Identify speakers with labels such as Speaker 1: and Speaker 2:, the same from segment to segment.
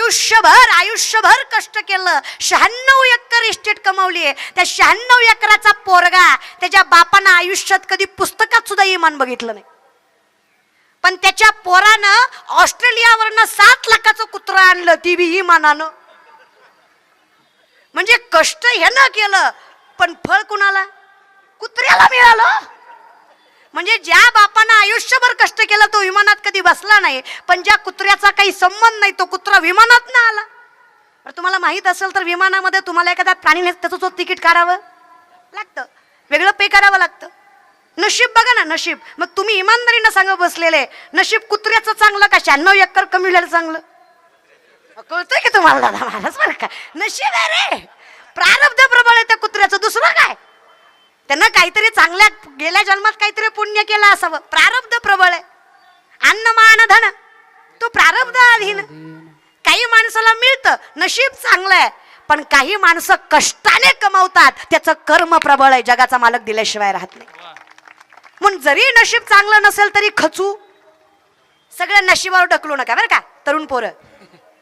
Speaker 1: आयुष्यभर कष्ट केलं, 96 एकर इस्टेट कमावली. त्या 96 एकराचा पोरगा त्याच्या बापानं आयुष्यात कधी पुस्तकात सुद्धा इमान बघितलं नाही. पण त्याच्या पोरानं ऑस्ट्रेलियावरनं 7 लाखाचं कुत्रा आणलं, ती बी इमानानं. म्हणजे कष्ट ह्यानं केलं, पण फळ कुणाला? कुत्र्याला मिळालं. म्हणजे ज्या बापानं आयुष्यभर कष्ट केलं तो विमानात कधी बसला नाही, पण ज्या कुत्र्याचा काही संबंध नाही तो कुत्रा विमानात ना आला. तर तुम्हाला माहित असेल तर विमानामध्ये तुम्हाला एखाद्या प्राणीने त्याचं तिकीट काढावं लागतं, वेगळं पे करावं लागतं. नशीब बघा ना, नशीब. मग तुम्ही इमानदारीनं सांगा बसलेले, नशीब कुत्र्याचं चांगलं का 96 एकर कमिवलेलं चांगलं? कळतंय की तुम्हाला दादा महाराज? बरं का, नशीब आहे रे, प्रारब्ध प्रबळ आहे त्या कुत्र्याचं. दुसरं काय, त्यांना काहीतरी चांगल्या गेल्या जन्मात काहीतरी पुण्य केलं असावं. प्रारब्ध प्रबळ आहे. अन्न मान धन तो प्रारब्ध अधीन. काही माणसाला मिळतं, नशीब चांगलं आहे, पण काही माणसं कष्टाने कमावतात, त्याचं कर्म प्रबळ आहे. जगाचा मालक दिल्याशिवाय राहत नाही. म्हणून जरी नशीब चांगलं नसेल तरी खचू, सगळ्या नशिबावर ढकलू नका बरं का तरुण पोरं.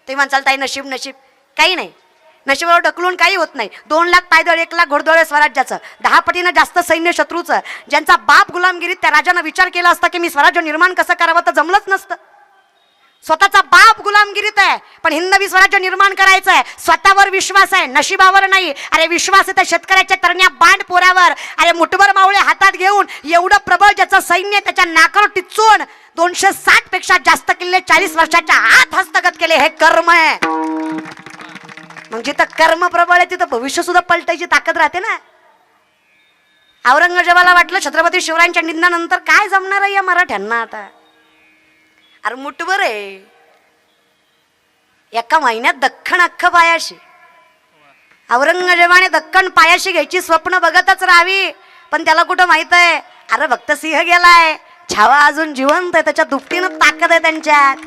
Speaker 1: ते म्हणचाल ताई नशीब नशीब, काही नाही. नशिबावर ढकलून काही होत नाही. 2 लाख पायदळ, 1 लाख घोडदळ स्वराज्याचं, 10 पटीनं जास्त सैन्य शत्रूचं. ज्यांचा बाप गुलामगिरीत, त्या राजानं विचार केला असता की मी स्वराज्य निर्माण कसं करावं, तर जमलंच नसतं. स्वतःचा बाप गुलामगिरीत आहे, पण हिंदवी स्वराज्य निर्माण करायचं आहे. स्वतःवर विश्वास आहे, नशिबावर नाही. अरे विश्वास आहे त्या शेतकऱ्याच्या तरण्या बांड पोरावर. अरे मुठभर मावळे हातात घेऊन एवढं प्रबळ ज्याचं सैन्य, त्याच्या नाकावर टिचून 260 पेक्षा जास्त किल्ले 40 वर्षाच्या आत हस्तगत केले. हे कर्म आहे. मग जिथं कर्म प्रबळ आहे तिथं भविष्य सुद्धा पलटायची ताकद राहते ना. औरंगजेबाला वाटलं छत्रपती शिवरायांच्या निधनानंतर काय जमणार आहे या मराठ्यांना आता. अरे मुठभर आहे, एका महिन्यात दख्खन अख्खं पायाशी. औरंगजेबाने दख्खन पायाशी घ्यायची स्वप्न बघतच राहावी, पण त्याला कुठं माहित आहे, अरे भक्त सिंह गेलाय, छावा अजून जिवंत आहे, त्याच्या दुपटीनं ताकद आहे त्यांच्यात.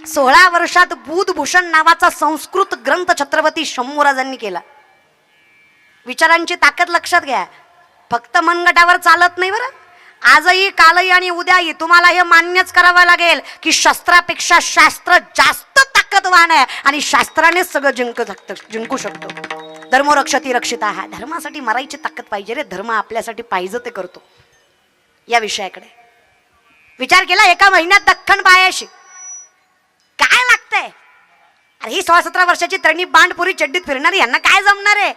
Speaker 1: 16 वर्षात बुधभूषण नावाचा संस्कृत ग्रंथ छत्रपती शंभूराजांनी केला. विचारांची ताकद लक्षात घ्या. फक्त मनगटावर चालत नाही बरं. आजही, कालही आणि उद्याही तुम्हाला हे मान्यच करावं लागेल की शस्त्रापेक्षा शास्त्र जास्त ताकदवान आहे आणि शास्त्रानेच सगळं जिंकू शकतो. धर्मो रक्षती रक्षिता. हा धर्मासाठी मरायची ताकद पाहिजे रे. धर्म आपल्यासाठी पाहिजे ते करतो. या विषयाकडे विचार केला. एका महिन्यात दख्खन पायाशी काय लागतंय? अरे ही 16-17 वर्षाची तरुणी बांडपुरी चड्डीत फिरणारी, यांना काय जमणार आहे?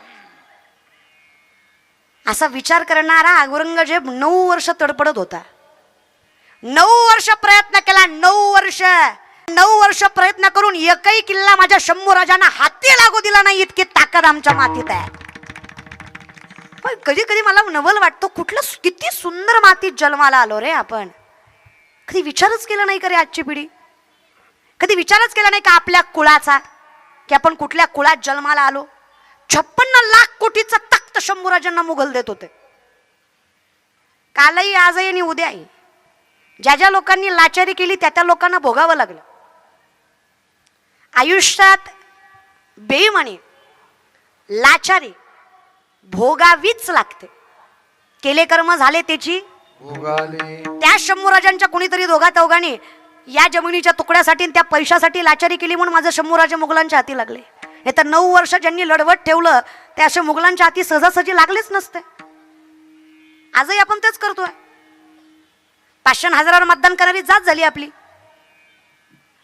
Speaker 1: असा विचार करणारा औरंगजेब 9 वर्ष तडपडत होता. 9 वर्ष प्रयत्न केला. 9 वर्ष प्रयत्न करून एकही किल्ला माझ्या शंभूराजांना हाती लागू दिला नाही. इतकी ताकद आमच्या मातीत आहे. कधी कधी मला नवल वाटतो, कुठलं किती सुंदर मातीत जन्माला आलो रे आपण. कधी विचारच केला नाही का रे आजची पिढी? कधी विचारच केला नाही का आपल्या कुळाचा, की आपण कुठल्या कुळात जन्माला आलो? 56 लाख कोटीचा तख्त शंभूराजांना मुघल देत होते. कालही, आजही आणि उद्याही ज्या ज्या लोकांनी लाचारी केली त्या लोकांना भोगावं लागलं. आयुष्यात बेईमानी, लाचारी भोगावीच लागते. केले कर्म झाले त्याची भोगाले. त्या शंभूराजांच्या कोणीतरी दोघा चौघांनी या जमिनीच्या तुकड्यासाठी, त्या पैशासाठी लाचारी केली म्हणून माझं शंभूराजे मुघलांच्या हाती लागले. हे तर 9 वर्ष ज्यांनी लढवत ठेवलं ते असे मुघलांच्या हाती सहजासहजी लागलेच नसते. आजही आपण तेच करतोय. 500,000 मतदान करणारी जात झाली आपली.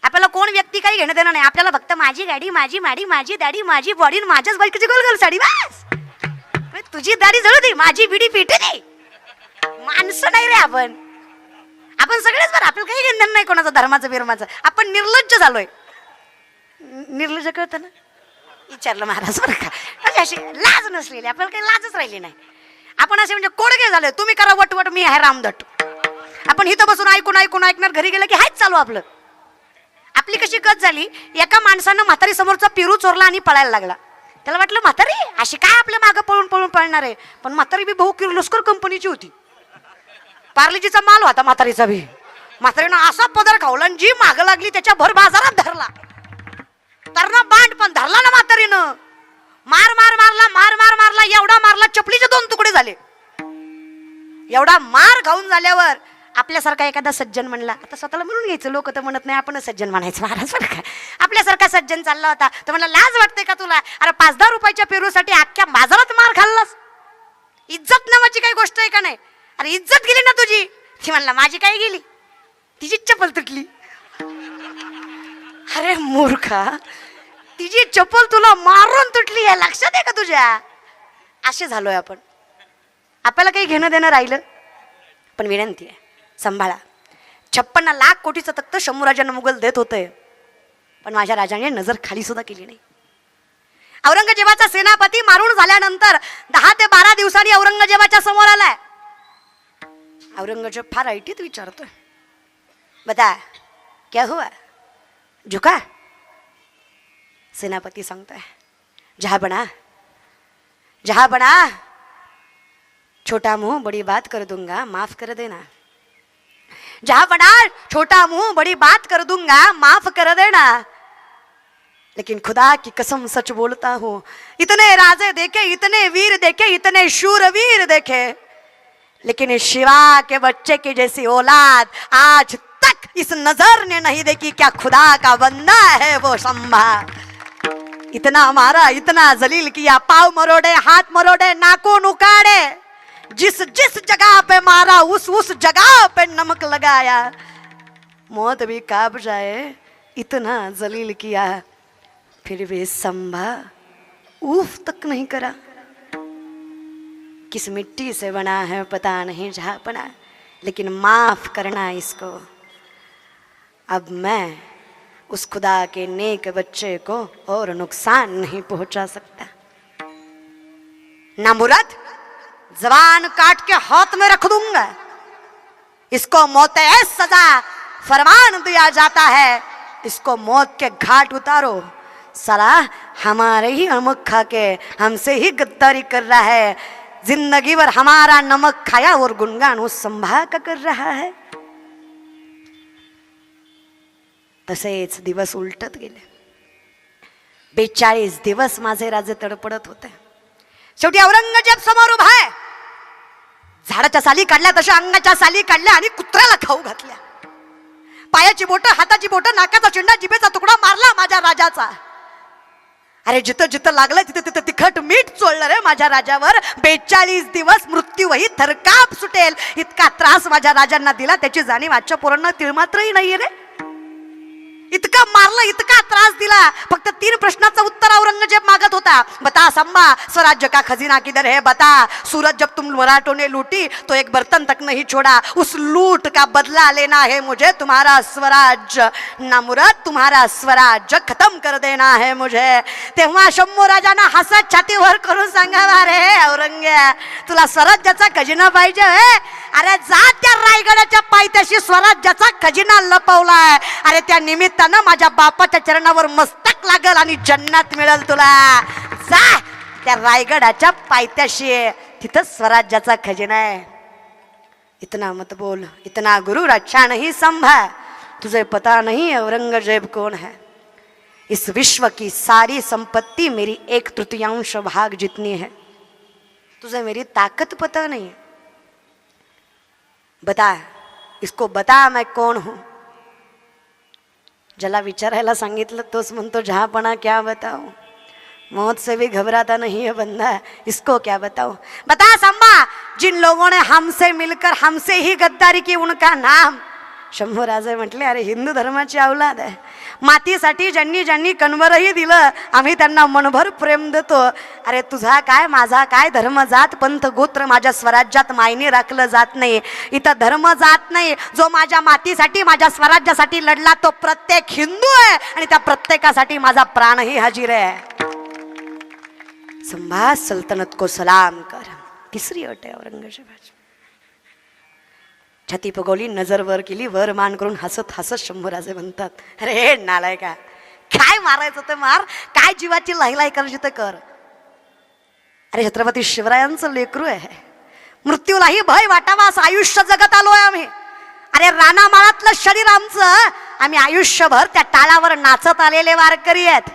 Speaker 1: आपल्याला कोण व्यक्ती काही घेणं देणं नाही. आपल्याला फक्त माझी गाडी, माझी माडी, माझी दाढी, माझी बॉडी, माझ्याच बायकोची गोलगोल साडी, बस. तुझी दाढी जळू दे, माझी बिडी पिटू दे. माणसं नाही रे आपण. आपण सगळेच बरं, आपल्याला काही घेणं नाही कोणाचं धर्माचं बिर्माचं. आपण निर्लज्ज झालोय. निर्लज्ज कळतं ना? विचारलं महाराज बरं का. म्हणजे अशी लाज नसलेली, आपल्याला काही लाजच राहिली नाही. आपण असे म्हणजे कोडगे झाले. तुम्ही करा वटवट, मी आहे रामदट. आपण इथं बसून ऐकणार, घरी गेलं की हायच चालू आपलं. आपली कशी गत झाली, एका माणसानं म्हातारी समोरचा पेरू चोरला आणि पळायला लागला. त्याला वाटलं म्हातारी अशी काय आपल्या मागं पळून पळणार आहे. पण म्हातारी बी भाऊ किर्लोस्कर कंपनीची होती. पार्लेजीचा माल होता म्हातारीचा बी. म्हातारीनं असा पदर खावला आणि जी माग लागली त्याच्या भर बाजारात धरला. तरणा बांड पण धरला ना म्हातारीनं. मारला, एवढा मारला चपलीचे 2 तुकडे झाले. एवढा मार खाऊन झाल्यावर आपल्यासारखा एखादा सज्जन म्हणला, आता स्वतःला म्हणून घ्यायचं, लोक तर म्हणत नाही, आपणच सज्जन म्हणायचं महाराज बरं का. आपल्यासारखा सज्जन चालला होता तर म्हणला, लाज वाटते का तुला? अरे 5-10 रुपयाच्या पेरूसाठी अख्ख्या बाजारात मार खाल्लास. इज्जत नावाची काही गोष्ट आहे का नाही? अरे इज्जत गेली ना तुझी. ती म्हणला, माझी काय गेली? तिची चप्पल तुटली. अरे मूर्खा, तिची चप्पल तुला मारून तुटली आहे, लक्षात आहे का तुझ्या? असे झालोय आपण. आपल्याला काही घेणं देणं राहिलं. पण विनंती आहे, सांभाळा. 56 लाख कोटीचं तख्त शंभूराजांना मुघल देत होते, पण माझ्या राजाने नजर खाली सुद्धा केली नाही. औरंगजेबाचा सेनापती मारून झाल्यानंतर 10 ते 12 दिवसांनी औरंगजेबाच्या समोर आलाय. औरंगजेब फार ऐटीत विचारतोय, बता क्या हुआ, झुका? सेनापती सांगतोय, जहांपना जहांपना, छोटा मुंह बड़ी बात कर दूंगा, माफ कर देना. जहांपना, छोटा मुंह बड़ी बात कर दूंगा, माफ कर देना. लेकिन खुदा की कसम सच बोलता हूं, इतने राजे देखे, इतने वीर देखे, इतने शूरवीर देखे, लेकिन इस शिवा के बच्चे की जैसी औलाद आज तक इस नजर ने नहीं देखी. क्या खुदा का बंदा है वो शंभा. इतना मारा, इतना जलील किया, पाव मरोड़े, हाथ मरोड़े, नाखून उकाड़े, जिस जिस जगह पे मारा उस जगह पे नमक लगाया. मौत भी कांप जाए इतना जलील किया, फिर भी संभा उफ तक नहीं करा. किस मिट्टी से बना है पता नहीं जहांपना, लेकिन माफ करना इसको. अब मैं उस खुदा के नेक बच्चे को और नुकसान नहीं पहुंचा सकता. नामुराद, जबान काट के हाथ में रख दूंगा. इसको मौत सजा फरमान दिया जाता है, इसको मौत के घाट उतारो. साला हमारे ही नमक खा के हमसे ही गद्दारी कर रहा है. जिंदगी भर हमारा नमक खाया और गुणगान उस संभा का कर रहा है. तसेच दिवस उलटत गेले. 42 दिवस माझे राजे तडपडत होते. शेवटी औरंगजेब समोर उभा आहे. झाडाच्या साली काढल्या तशा अंगाच्या साली काढल्या आणि कुत्र्याला खाऊ घातल्या. पायाची बोट, हाताची बोट, नाकाचा चिंडा, जिभेचा तुकडा मारला माझ्या राजाचा. अरे जिथं जिथं लागलं तिथं तिथं तिखट मीठ चोळलं रे माझ्या राजावर. 42 दिवस मृत्यूही थरकाप सुटेल इतका त्रास माझ्या राजांना दिला, त्याची जाणीव आजच्या पोरांना तिळमात्रही नाहीये रे. इतका मारलं, इतका त्रास दिला. फक्त 3 प्रश्नाचं उत्तर औरंगजेब मागत होता. बता संभा, स्वराज्य का खजीना किधर है बता. सूरज जब तुम मराठों ने लूटी तो एक बर्तन तक नहीं छोड़ा. उस लूट का बदला लेना है मुझे, तुम्हारा स्वराज्य नामुराद, तुम्हारा स्वराज्य खत्म कर देना है मुझे. तेव्हा शंभू राजांना हसत छातीवर करून सांगावा, रे औरंग्या, तुला स्वराज्याचा खजिना पाहिजे. अरे जा त्या रायगडाच्या पायथ्याशी स्वराज्याचा खजिना लपवलाय. अरे त्या निमित्तानं माझ्या बापाच्या चरणावर मस्तक लागल आणि जन्नत मिळेल तुला. जा त्या रायगडाच्या पायथ्याशी, तिथं स्वराज्याचा खजिना आहे. इतना मत बोल, इतना गुरु रक्षा नहीं संभा. तुझे पता नहीं औरंगजेब कौन है. इस विश्व की सारी संपत्ति मेरी 1/3 भाग जितनी है. तुझे मेरी ताकत पता नहीं है. बता, इसको बता मैं कौन हूं. ज्याला विचारायला सांगितलं तोच म्हणतो जहांपना क्या बताऊं. मौत से भी घबराता नहीं है बंदा, इसको क्या बताऊं. बता संभा, जिन लोगों ने हमसे मिलकर हमसे ही गद्दारी की उनका नाम. शंभूराजे म्हटले, अरे हिंदू धर्माची औलाद आहे. मातीसाठी ज्यांनी ज्यांनी कणवरही दिलं, आम्ही त्यांना मनभर प्रेम देतो. अरे तुझा काय, माझा काय, धर्म जात पंथ गोत्र माझ्या स्वराज्यात मायने राखलं जात नाही. इथं धर्म जात नाही. जो माझ्या मातीसाठी, माझ्या स्वराज्यासाठी लढला तो प्रत्येक हिंदू आहे आणि त्या प्रत्येकासाठी माझा प्राणही हाजीर आहे. संभा, सल्तनत को सलाम कर. 3री अट आहे औरंगजेबाची. छाती पगवली, नजर वर केली, वर मान करून हसत हसत शंभूराजे म्हणतात, अरे नालायका, काय मारायचं ते मार, काय जीवाची लाहीलाई करायची ते कर. अरे छत्रपती शिवरायांचं लेकरू आहे. मृत्यूलाही भय वाटावा असं आयुष्य जगत आलोय आम्ही. अरे रानामाळातलं शरीर आमचं, आम्ही आयुष्यभर त्या टाळावर नाचत आलेले वारकरी आहेत.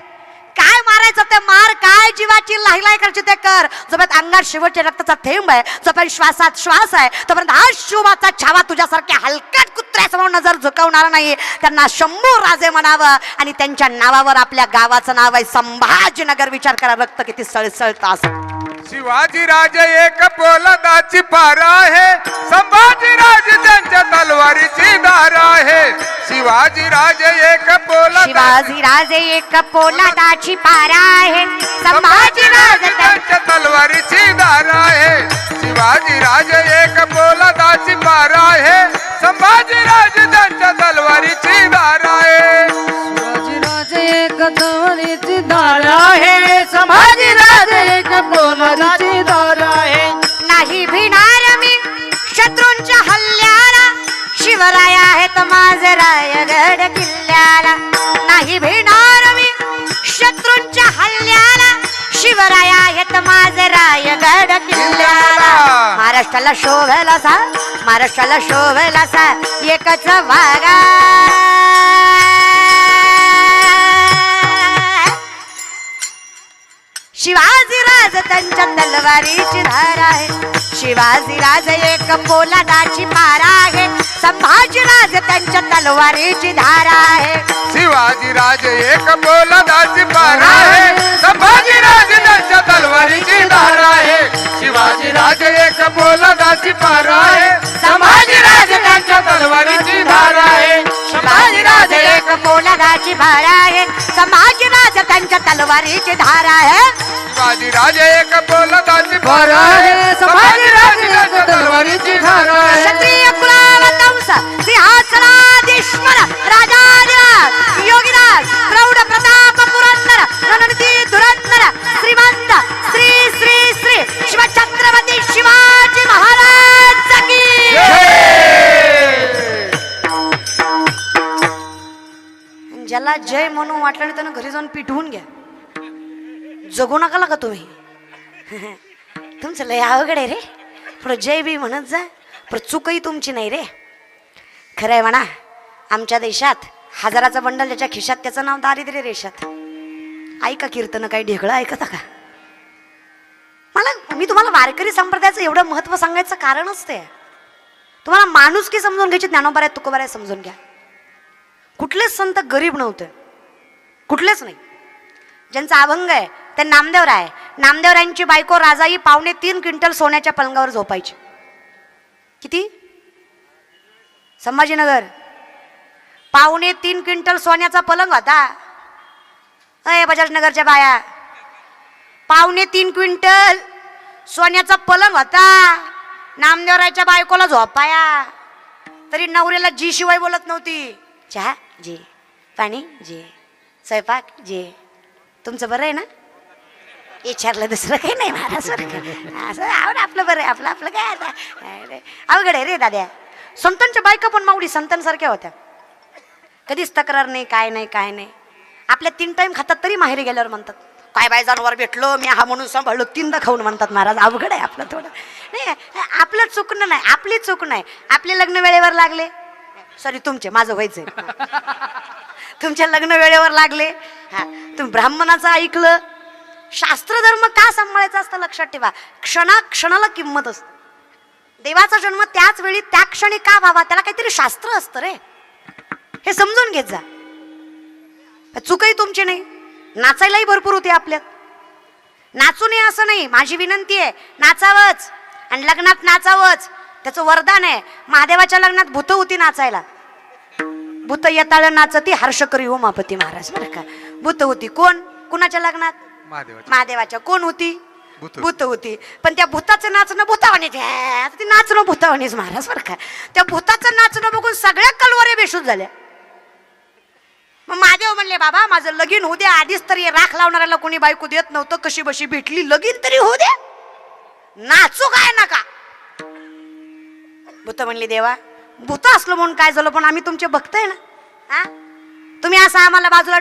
Speaker 1: काय मारायचं ते मार, काय जीवाची लाहिलाई करायची ते कर. जोपर्यंत अंगात शेवटच्या रक्ताचा थेंब आहे, जोपर्यंत श्वासात श्वास आहे, तोपर्यंत हा शिवाचा छावा तुझ्यासारख्या हलक्यात कुत्र्यासमोर नजर झुकवणार नाही. त्यांना शंभू राजे म्हणावं आणि त्यांच्या नावावर आपल्या गावाचं नाव आहे संभाजीनगर. विचार करा रक्त किती सळसळत असं.
Speaker 2: शिवाजी राजे एक पोलादाची पार आहे, संभाजी राजे त्यांच्या तलवारीची धार आहे. शिवाजी राजे एक पोलाद,
Speaker 1: शिवाजी राजे एक पोलादाची पार आहे, संभाजी राजे
Speaker 2: त्यांच्या तलवारीची धार आहे. शिवाजी राजे एक पोलादाची पार आहे, संभाजी राजे त्यांच्या तलवारीची धार आहे.
Speaker 3: शिवाजीराजे एक तलवारीची धार आहे, संभाजीराजे एक पोलादाची धार आहे.
Speaker 1: नाही भिणार मी शत्रूंच्या हल्ल्याला, शिवराय आहेत माझे रायगड किल्ल्याला. नाही भिणार मी शत्रूंच्या हल्ल्याला, शिवराय आहेत माझे रायगड किल्ल्याला. महाराष्ट्राला शोभेला सा, महाराष्ट्राला शोभेला सा एकच वागा. शिवाजी राज त्यांच्या तलवारीची धार आहे, शिवाजी राज एक पोलादाची पार आहे, संभाजी राज त्यांच्या तलवारीची धार आहे.
Speaker 2: शिवाजी राजे एक पोलादाची पार आहे, संभाजी राजे त्यांच्या तलवारीची धार आहे. शिवाजी राजे एक पोलादाची पार आहे, संभाजी राजे त्यांच्या तलवारीची धार आहे.
Speaker 1: शिवाजी राज एक पोलादाची भार आहे, संभाजी राज त्यांच्या तलवारीची धार आहे.
Speaker 2: शिवाजी राजे एक पोलादाची
Speaker 3: पार आहे, संभाजी राजे त्यांच्या तलवारीची धार आहे.
Speaker 1: क्षत्रिय कुलावतंस सिंहासनाधीश्वर राजाधिराज योगीराज प्रौढ प्रताप पुरंदर रणनीती धुरंधर श्रीमंत श्री श्री श्री शिवछत्रपती शिवाजी महाराज की ज्याला जय म्हणून वाटलं नाही त्यानं घरी जाऊन पिटवून घ्या. जगू नका का तुम्ही. तुमचं लय अवघड आहे रे. पुढं जय बी म्हणत जा, पण चूकही तुमची नाही रे. खरं आहे म्हणा, आमच्या देशात हजाराचा बंडल ज्याच्या खिशात त्याचं नाव दारिद्र्य रेषात. ऐका कीर्तन काही ढेकळं ऐकता का. मी तुम्हाला वारकरी संप्रदायाचं एवढं महत्व सांगायचं कारणच ते. तुम्हाला माणुसकी समजून घ्यायची, ज्ञानोबा आहे तुकोबा आहे समजून घ्या. कुठलेच संत गरीब नव्हते, कुठलेच नाही. ज्यांचा अभंग आहे ते नामदेवराय. नामदेवरायांची बायको राजाई 3.5 क्विंटल सोन्याच्या पलंगावर झोपायची. किती? संभाजीनगर 3.5 क्विंटल सोन्याचा पलंग होता. अय बजाजनगरच्या बाया, 3.5 क्विंटल सोन्याचा पलंग होता. नामदेवरायच्या बायकोला झोपाया, तरी नवऱ्याला जी शिवाय बोलत नव्हती. चहा जे, पाणी जे, स्वयंपाक जे. तुमचं बरं आहे ना? विचारलं दुसरं काही नाही महाराज. असं आवड आपलं बरं आहे, आपलं आपलं काय आता. अवघड आहे रे दाद्या. संतांच्या बायका पण मावडी संतांसारख्या होत्या. कधीच तक्रार नाही, काय नाही काय नाही. आपल्या 3 टाइम खातात तरी माहेरी गेल्यावर म्हणतात काय बाय जनावर भेटलो मी हा म्हणून सांभाळलो 3दा खाऊन म्हणतात महाराज. अवघड आहे आपलं थोडं. नाही आपलं चुकणं नाही, आपली चूक नाही. आपले लग्न वेळेवर लागले, सॉरी तुमचे, माझं व्हायचंय. तुमचे लग्न वेळेवर लागले, हा तुम्ही ब्राह्मणाचं ऐकलं. शास्त्र धर्म का सांभाळायचा असतं लक्षात ठेवा. क्षणाला किंमत असते. देवाचा जन्म त्याच वेळी त्या क्षणी का व्हावा, त्याला काहीतरी शास्त्र असतं रे. हे समजून घेत जा. चुकही तुमची नाही. नाचायलाही भरपूर होते आपल्यात. नाचू नये असं नाही, माझी विनंती आहे. नाचावंच आणि लग्नात नाचावंच, त्याचं वरदान आहे. महादेवाच्या लग्नात भूत होती नाचायला. भूत येताळ नाचती हर्ष करी उमापती महाराज. बरं का, भूत होती. कोण? कुणाच्या लग्नात? महादेवाच्या. कोण होती? भूत होती. पण त्या भूताचं नाचणं भूतावानीच, ती नाचणं भूतावानीच महाराज. बरं का, त्या भूताचं नाचणं बघून सगळ्या कलवरे बेशुद्ध झाल्या. मग महादेव म्हणले बाबा माझं लगीन होऊ द्या. आधीच तरी राख लावणाऱ्याला कोणी बायको देत नव्हतं, कशी बशी भेटली, लगीन तरी होऊ द्या, नाचू काय नका. भूत म्हणली देवा भूत असलो म्हणून काय झालं, पण आम्ही तुमचे भक्त आहे ना. हा तुम्ही असं आम्हाला बाजूला